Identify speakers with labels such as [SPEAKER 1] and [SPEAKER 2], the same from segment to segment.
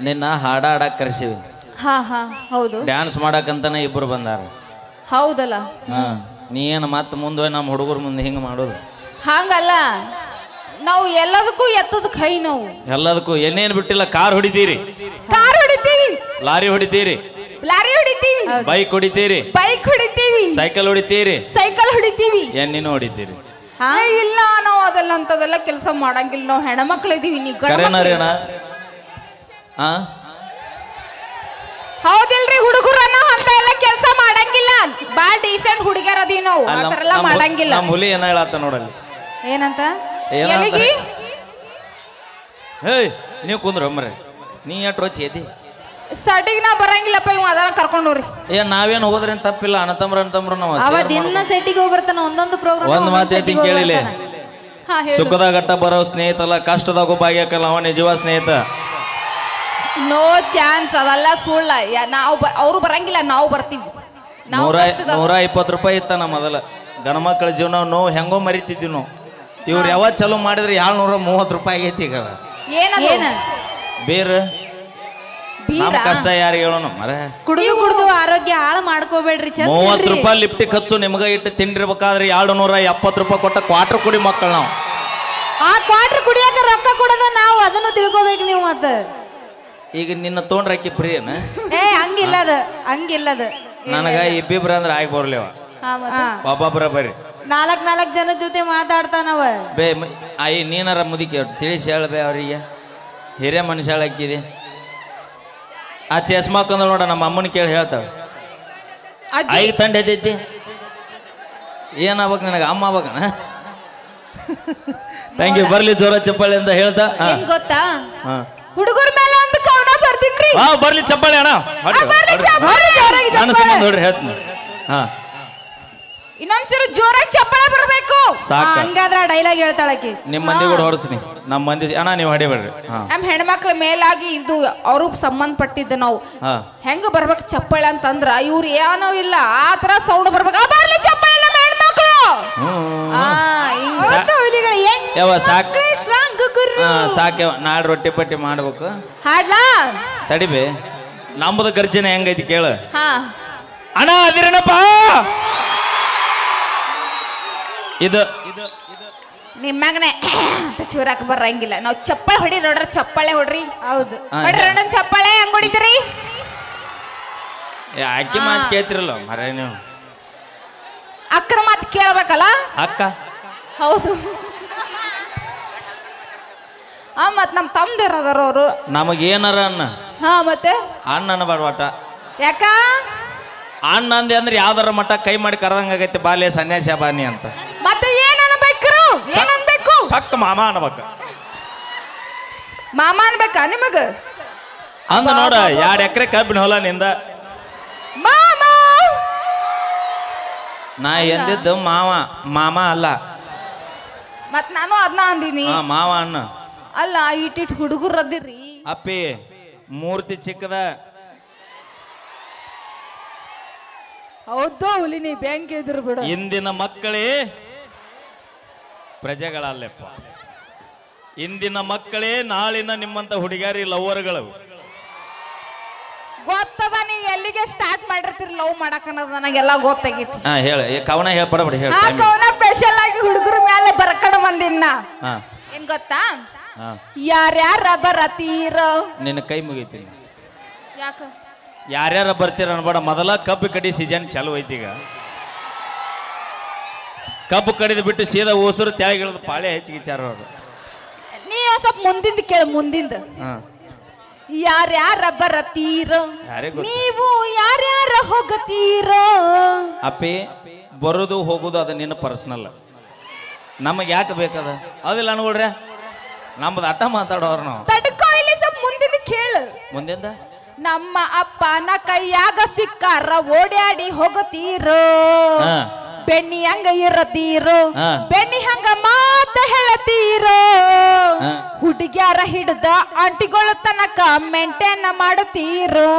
[SPEAKER 1] ನಿನ್ನ ಹಾಡ ಹಾಡಕ್ ಕರ್ಸಿವಿ.
[SPEAKER 2] ಹಾ ಹಾ ಹೌದು.
[SPEAKER 1] ಡ್ಯಾನ್ಸ್ ಮಾಡಕಂತಾನೆ ಇಬ್ರು ಬಂದಾರ.
[SPEAKER 2] ಹೌದಲ್ಲ.
[SPEAKER 1] ನೀ ಏನು ಮತ್ತೆ ಮುಂದೆ ನಮ್ಮ ಹುಡುಗರ ಮುಂದೆ ಹಿಂಗೆ ಮಾಡೋದು?
[SPEAKER 2] ಹಂಗಲ್ಲ, ನಾವು ಎಲ್ಲದಕ್ಕೂ ಎತ್ತದ ಕೈ ನಾವು.
[SPEAKER 1] ಎಲ್ಲದಕ್ಕೂ ಏನೇನು ಬಿಟ್ಟಿಲ್ಲ. ಕಾರ್ ಹೊಡಿತೀರಿ,
[SPEAKER 2] ಕಾರ್ ಹೊಡಿತೀವಿ,
[SPEAKER 1] ಲಾರಿ ಹೊಡಿತೀರಿ,
[SPEAKER 2] ಲಾರಿ ಹೊಡಿತೀವಿ,
[SPEAKER 1] ಬೈಕ್ ಹೊಡಿತೀರಿ,
[SPEAKER 2] ಬೈಕ್ ಹೊಡಿತೀವಿ,
[SPEAKER 1] ಸೈಕಲ್ ಹೊಡಿತೀರಿ,
[SPEAKER 2] ಸೈಕಲ್ ಹೊಡಿತೀವಿ,
[SPEAKER 1] ಎಣ್ಣಿನೂ ಹೊಡಿತೀರಿ.
[SPEAKER 2] ಇಲ್ಲ ನಾವು ಅದೆಲ್ಲ ಅಂತದೆಲ್ಲ ಕೆಲಸ ಮಾಡಂಗಿಲ್ಲ. ನಾವು ಹೆಣ್ಮಕ್ಳು ಇದೀವಿ. ನೀ
[SPEAKER 1] ಕರೆನರೇನ?
[SPEAKER 2] ಹೌದಿಲ್ರಿ? ಹುಡುಗರನ್ನ ಅಂತ ಎಲ್ಲ ಕೆಲಸ ಮಾಡಂಗಿಲ್ಲ. ಬಾಳ ಡೀಸೆಂಟ್ ಹುಡುಗರ ಅದೀವಿ ನಾವು. ಆತರ ಎಲ್ಲ ಮಾಡಂಗಿಲ್ಲ.
[SPEAKER 1] ನಮ್ಮ ಹುಲಿ ಏನ ಹೇಳತ್ತ ನೋಡಲ್ಲಿ.
[SPEAKER 3] ಏನಂತ?
[SPEAKER 2] ಎಲ್ಲಿಗಿ?
[SPEAKER 1] ಹೇಯ್ ನೀವು ಕುಂದ್ರ ಮರೆ, ನೀ ಎಷ್ಟು ರೋಚಿ ಎದಿ
[SPEAKER 2] ಸಟಿಗೆ ನಾ ಬರಂಗಿಲ್ಲಪ್ಪ. ಇವ್ ಅದನ್ನ ಕರ್ಕೊಂಡೋರಿ.
[SPEAKER 1] ನಾವೇನು ಹೋಗೋದ್ರೇನು ತಪ್ಪಿಲ್ಲ. ಅಣ್ಣತಮ್ರು ನಾವು
[SPEAKER 3] ಅವ ದಿನ ಸೆಟ್ಟಿಗೆ ಹೋಗ್ಬರ್ತಾನ. ಒಂದೊಂದು ಪ್ರೋಗ್ರಾಮ್
[SPEAKER 1] ಒಂದ್ ಮಾತು ಕೇಳಿಲ್ಲ. ಸುಖದ ಘಟ್ಟ ಬರೋ ಸ್ನೇಹಿತಲ್ಲ, ಕಷ್ಟದಾಗ ಭಾಗ್ಯಕ್ಕಲ್ಲ ಅವ ನಿಜವಾದ ಸ್ನೇಹಿತ.
[SPEAKER 2] No chance. ಅದೆಲ್ಲ ಸುಳ್ಳ. ನಾವು ಅವ್ರು ಬರಂಗಿಲ್ಲ, ನಾವು ಬರ್ತೀವಿ.
[SPEAKER 1] 120 ರೂಪಾಯಿ ಇತ್ತ ನಮ್ಮ ಮೊದಲ ಗಣಮಕ್ಕಳ ಜೀವನ. ನೋವು ಹೆಂಗೋ ಮರಿತಿದ್ವಿ ನಾವು. ಇವ್ರು ಯಾವತ್ತು ಚಲೋ ಮಾಡಿದ್ರೆ 730 ರೂಪಾಯಿ ಆಗೈತಿ ಈಗ. ಬೇರೆ ನಮ್ಮ ಕಷ್ಟ ಯಾರಿಗೆ ಹೇಳೋಣ ಮರ?
[SPEAKER 3] ಕುಡಿದು ಆರೋಗ್ಯ ಹಾಳು ಮಾಡ್ಕೋಬೇಡ್ರಿ.
[SPEAKER 1] 30 ರೂಪಾಯಿ ಲಿಫ್ಟಿಗೆ ಖರ್ಚು ನಿಮ್ಗೆ ಇಟ್ಟು ತಿಂಡಿರ್ಬೇಕಾದ್ರೆ 270 ರೂಪಾಯಿ ಕೊಟ್ಟ ಕ್ವಾರ್ಟರ್ ಕುಡಿ ಮಕ್ಕಳು ನಾವು.
[SPEAKER 3] ಆ ಕ್ವಾರ್ಟರ್ ಕುಡಿಯಾಕ ರೊಕ್ಕ ಕೊಡೋದ ನಾವು. ಅದನ್ನು ತಿಳ್ಕೊಬೇಕು ನೀವು. ಮತ್ತ
[SPEAKER 1] ಈಗ ನಿನ್ನ ತೊಗೊಂಡ್ರಾಕಿ ಪ್ರಿಯನ?
[SPEAKER 3] ಹಂಗಿಲ್ಲದ
[SPEAKER 1] ನನಗ ಇಬ್ಬಿಬ್ರ ಅಂದ್ರೆ ಆಗಿ ಬರ್ಲಿವ. ಒಬ್ಬೊಬ್ರ ಬರ್ರಿ.
[SPEAKER 3] 4 ಜನ ಜೊತೆ ಮಾತಾಡ್ತಾನವ.
[SPEAKER 1] ಬೇ ಆಯಿ ನೀನಾರ ಮುದಿಕೆ ತಿಳಿಸಿ ಹೇಳ್ಬೇ ಅವ್ರಿಗೆ. ಹಿರಿಯ ಮನುಷ್ಯ ಹಾಕಿದೆ. ಆ ಚಸ್ಮಾ ಹಾಕೊಂಡ್ ನೋಡ ನಮ್ಮ ಅಮ್ಮನ ಕೇಳಿ ಹೇಳ್ತಾಳೆ. ಐದು ತಂಡ ಎದ್ದೈತಿ. ಏನಾಗ್ಬೇಕು ನನಗೆ? ಅಮ್ಮ ಆಗ್ಬೇಕಣ. Thank you. ಬರ್ಲಿ ಜೋರ ಚಪ್ಪಾಳೆ ಅಂತ ಹೇಳ್ತಾ
[SPEAKER 2] ಗೊತ್ತಾ? ಹುಡುಗರ ಮೇಲೆ ಒಂದು ಕವನ ಬರ್ತೀನಿ.
[SPEAKER 1] ಬರ್ಲಿ ಚಪ್ಪಾಳೆ ಅಣ್ಣ. ನೋಡ್ರಿ ಹೇಳ್ತೀನಿ.
[SPEAKER 2] ಇನ್ನೊಂಚೂರು ಜೋರಾಗಿ ಚಪ್ಪಾಳೆ ಬರಬೇಕು.
[SPEAKER 3] ಹಂಗಾದ್ರೆ ಡೈಲಾಗ್ ಹೇಳ್ತಾಳಕಿ.
[SPEAKER 1] ನಿಮ್ಮ ಮಂದಿ ಕೂಡ ಹೊಡ್ಸ್ನಿ. ನಮ್ಮ ಮಂದಿ ಅಣ್ಣ ನೀವು ಹೊಡಿಬೇಡ್ರಿ.
[SPEAKER 2] ನಮ್ಮ ಹೆಣ್ಮಕ್ಳ ಮೇಲಾಗಿ ಇದು ಅವ್ರಿಗೆ ಸಂಬಂಧಪಟ್ಟಿದ್ದ ನಾವು ಹೆಂಗ ಬರ್ಬೇಕು ಚಪ್ಪಾಳೆ ಅಂತಂದ್ರ ಇವ್ರು ಏನೋ ಇಲ್ಲ ಆ ತರ ಸೌಂಡ್ ಬರ್ಬೇಕು. ಬರ್ಲಿ ಚಪ್ಪಾಳೆ ನಮ್ಮ ಹೆಣ್ಮಕ್ಳು.
[SPEAKER 1] ಸಾಕ್ಯವ. ನಾಳೆ ರೊಟ್ಟಿ ಪಟ್ಟಿ ಮಾಡ್ಬೇಕು.
[SPEAKER 2] ಹಾಡ್ಲಾ
[SPEAKER 1] ತಡಿಬೇ. ನಮ್ಮದ ಗರ್ಜನೆ ಹೆಂಗೈತಿ ಕೇಳ. ಅಣ್ಣ ಅದಿರನಪ್ಪ. ಇದು
[SPEAKER 2] ನಿಮ್ಮಗನೆ ಚೂರಾಕ ಬರಂಗಿಲ್ಲ. ನಾವು ಚಪ್ಪಾಳೆ ಹೊಡಿ ನೋಡ್ರಿ. ಚಪ್ಪಾಳೆ ಹೊಡ್ರಿ. ಹೌದು ಹೊಡ್ರಿ. ಚಪ್ಪಾಳೆ ಹೆಂಗ್ ಹೊಡಿತೀರಿ?
[SPEAKER 1] ಅಕ್ಕಿ ಮಾತು ಕೇಳ್ತಿರಲ್ಲ ಮರ ನೀವು.
[SPEAKER 2] ಅಕ್ಕನ ಮಾತು ಕೇಳ್ಬೇಕಲ್ಲ
[SPEAKER 1] ಅಕ್ಕ.
[SPEAKER 2] ಹೌದು. ಮತ್ ನಮ್ ತಮ್ದಿರದಾರ ಅವರು.
[SPEAKER 1] ನಮಗೇನಾರ ಅನ್ನ.
[SPEAKER 2] ಮತ್ತೆ
[SPEAKER 1] ಅಣ್ಣನ ಬಡವಾಟ
[SPEAKER 2] ಯಾಕ?
[SPEAKER 1] ಅಣ್ಣ ಅಂದೆ ಅಂದ್ರೆ ಯಾವ್ದಾರ ಮಟ್ಟ ಕೈ ಮಾಡಿ ಕರೆದಂಗಾಗೈತಿ. ಬಾಲ್ಯ ಸನ್ಯಾಸಿ ಬಾನಿ ಅಂತ.
[SPEAKER 2] ಮತ್ತೆ ಏನ್ ಅನ್ಬೇಕು? ಏನ್ ಅನ್ಬೇಕು?
[SPEAKER 1] ಚಕ್ಕ ಮಾಮ ಅನ್ಬೇಕ.
[SPEAKER 2] ಮಾಮ ಅನ್ಬೇಕಾ ನಿಮಗ?
[SPEAKER 1] ಅಂದ ನೋಡ 2 ಎಕರೆ ಕಬ್ಬಿನ ಹೊಲ ನಿಂದ.
[SPEAKER 2] ಮಾಮ
[SPEAKER 1] ನಾ ಎಂದಿದ್ದು ಮಾವ. ಮಾಮ ಅಲ್ಲ.
[SPEAKER 2] ಮತ್ ನಾನು ಅದನ್ನ ಅಂದಿನಿ.
[SPEAKER 1] ಮಾವ ಅಣ್ಣ
[SPEAKER 2] ಅಲ್ಲ. ಇಟ್ಟಿಟ್ ಹುಡುಗರು ಅದಿರಿ.
[SPEAKER 1] ಅಪ್ಪಿ ಮೂರ್ತಿ ಚಿಕ್ಕದ.
[SPEAKER 2] ಹೌದು ಹುಲಿನಿ ಬ್ಯಾಂಕ್ ಎದುರು ಬಿಡು.
[SPEAKER 1] ಇಂದಿನ ಮಕ್ಕಳೇ ಪ್ರಜೆಗಳಲ್ಲಪ್ಪ. ಇಂದಿನ ಮಕ್ಕಳೇ ನಾಳಿನ ನಿಮ್ಮಂತ ಹುಡುಗಾರಿ ಲವರ್ಗಳು.
[SPEAKER 2] ಗೊತ್ತದ ನೀವು ಎಲ್ಲಿಗೆ ಸ್ಟಾರ್ಟ್ ಮಾಡಿರ್ತೀರಿ ಲವ್ ಮಾಡಕ್ ಅನ್ನೋದು ನನಗೆಲ್ಲ ಗೊತ್ತಾಗಿತ್ತು.
[SPEAKER 1] ಹೇಳ ಕವನ ಹೇಳ್ಪಡಬೇಡಿ. ಹೇಳ
[SPEAKER 2] ಕವನ ಸ್ಪೆಷಲ್ ಆಗಿ ಹುಡುಗರ ಮೇಲೆ ಬರ್ಕಡ ಬಂದಿನ್ನ. ಏನ್ ಗೊತ್ತಾ? ಯಾರ್ಯಾರ ಬರತೀರ?
[SPEAKER 1] ನಿನ್ನ ಕೈ ಮುಗಿತೀನಿ.
[SPEAKER 2] ಯಾಕ?
[SPEAKER 1] ಯಾರ್ಯಾರ ಬರ್ತೀರ ಅನ್ಬೇಡ. ಮೊದಲ ಕಬ್ಬು ಕಡಿ ಸೀಸನ್ ಚಾಲು ಐತಿ. ಈಗ ಕಬ್ಬು ಕಡಿದು ಬಿಟ್ಟು ಸೀದಾ ಓಸರು ತೆಳಗಿಳಿದು ಪಾಳೆ ಹೆಚ್ಚಿಗೆ ಚಾರ.
[SPEAKER 2] ನೀ ಸ್ವಲ್ಪ ಮುಂದಿಂದ ಕೇಳ. ಮುಂದಿಂದ ಯಾರ್ಯಾರ ಬರತೀರೋ? ನೀವು ಯಾರ್ಯಾರ ಹೋಗತೀರೋ?
[SPEAKER 1] ಅಪ್ಪಿ ಬರೋದು ಹೋಗೋದು ಅದು ನಿನ್ನ ಪರ್ಸನಲ್. ನಮಗೆ ಯಾಕೆ ಬೇಕದ? ಅದಿಲ್ಲ ಅನ್ಕೊಳ್ರಿ. ನಮ್ದು ಅಟ್ಟ ಮಾತಾಡೋರು ನಾವು.
[SPEAKER 2] ತಡ್ಕೋ ಇಲ್ಲಿ ಸ್ವಲ್ಪ ಮುಂದಿನ ಕೇಳು.
[SPEAKER 1] ಮುಂದಿಂದ
[SPEAKER 2] ನಮ್ಮ ಅಪ್ಪನ ಕೈಯಾಗ ಸಿಕ್ಕಾರ ಓಡ್ಯಾಡಿ ಹೋಗತೀರೋ? ಬೆಣ್ಣಿ ಹಂಗ ಇರತೀರೋ? ಬೆಣ್ಣಿ ಹಂಗ ಮಾತ ಹೇಳತೀರೋ? ಹುಡುಗ್ಯಾರ ಹಿಡ್ದ ಆಂಟಿಗಳ ತನಕ ಮೇಂಟೈನ್ ಮಾಡುತ್ತೀರೋ?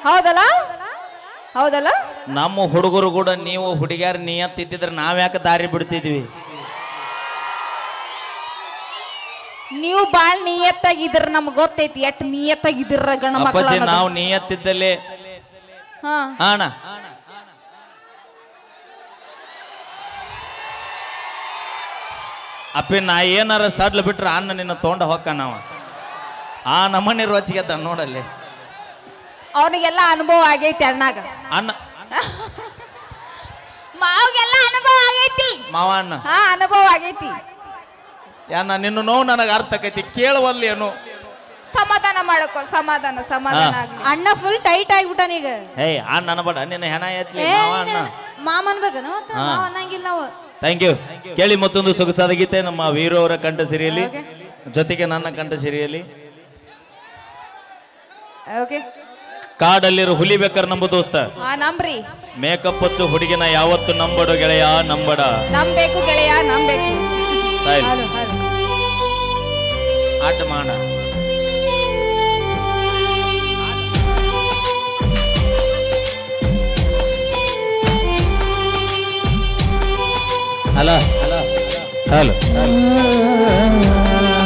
[SPEAKER 2] ಹೌದಲ್ಲ? ಹೌದಲ್ಲ?
[SPEAKER 1] ನಮ್ಮ ಹುಡುಗರು ಕೂಡ ನೀವು ಹುಡುಗ್ಯಾರ ನಿಯತ್ತಿದ್ರೆ ನಾವ್ಯಾಕೆ ದಾರಿ ಬಿಡ್ತಿದ್ವಿ?
[SPEAKER 2] ನೀವು ಬಾಳ್ ನಿಯತ್ತಾಗಿದ್ರ ನಮ್ಗ್ ಗೊತ್ತೈತಿ ಎಷ್ಟ್ ನಿಯತ್ತಾಗಿದ್ರ ಗಣ ಮಕ್ಕಳು
[SPEAKER 1] ಅಪ್ಪಾಜಿ ನಾವು ನಿಯತ್ತಿದ್ದಲ್ಲಿ
[SPEAKER 2] ಹಾ
[SPEAKER 1] ಅಣ್ಣ ಅಪ್ಪಿ ನಾ ಏನಾರ ಸಡ್ಲು ಬಿಟ್ರೆ ಅನ್ನ ನಿನ್ನ ತೊಂಡ ಹೊಕ್ಕ ನಾವ ಆ ನಮ್ಮನೆ ರೋಚಿಗೆ ತ ನೋಡಲ್ಲಿ
[SPEAKER 2] ಅವ್ರಿಗೆಲ್ಲ ಅನುಭವ ಆಗೈತಿ ಅಣ್ಣಾಗ
[SPEAKER 1] ಅನ್ನ
[SPEAKER 2] ಮಾವಗೆಲ್ಲ ಅನುಭವ ಆಗೈತಿ
[SPEAKER 1] ಮಾವ ಅಣ್ಣ
[SPEAKER 2] ಹಾ ಅನುಭವ ಆಗೈತಿ
[SPEAKER 1] ಯಾನ ನಿನ್ನ ನೋವು ನನಗೆ ಅರ್ಥ ಆಕೈತಿ ಕೇಳುವಲ್ಲಿ ಏನು
[SPEAKER 2] ಸಮಾಧಾನ ಮಾಡಕೋ ಸಮಾಧಾನ ಆಗ್ಲಿ
[SPEAKER 3] ಅಣ್ಣ ಫುಲ್ ಟೈಟ್ ಆಗ್ಬಿಟ್ಟಾನ ಈಗ
[SPEAKER 1] ಏಯ್ ಅಣ್ಣ ಅನ್ಬೇಡ ನಿನ್ನ ಹೆಣ ಎತ್ಲಿ
[SPEAKER 3] ಏ,
[SPEAKER 1] ಮಾವ ಅಣ್ಣ
[SPEAKER 3] ಮಾಮ ಅನ್ಬೇಕನ ಮತ್ತ ಮಾವ ಅನ್ನಂಗಿಲ್ಲ ನಾವು
[SPEAKER 1] ಥ್ಯಾಂಕ್ ಯು ಕೇಳಿ ಮತ್ತೊಂದು ಸೊಗಸಾದ ಗೀತೆ ನಮ್ಮ ವೀರು ಅವರ ಕಂಠ ಸಿರಿಯಲಿ ಜೊತೆಗೆ ನನ್ನ ಕಂಠ ಸಿರಿಯಲಿ
[SPEAKER 3] ಓಕೆ
[SPEAKER 1] ಕಾಡಲ್ಲಿರೋ ಹುಲಿ ಬೇಕಾರೆ ನಂಬು ದೋಸ್ತ
[SPEAKER 2] ಹಾ ನಂಬ್ರಿ
[SPEAKER 1] ಮೇಕಪ್ ಹಚ್ಚು ಹುಡುಗಿನ ಯಾವತ್ತು ನಂಬಡು ಗೆಳೆಯ ನಂಬಡ
[SPEAKER 2] ನಂಬೇಕು ಗೆಳೆಯ ನಂಬೇಕು
[SPEAKER 1] ತಾಯಿ
[SPEAKER 3] ಹಲೋ ಹಲೋ
[SPEAKER 1] ಆಟ ಮಾಡ ಹಲೋ ಹಲೋ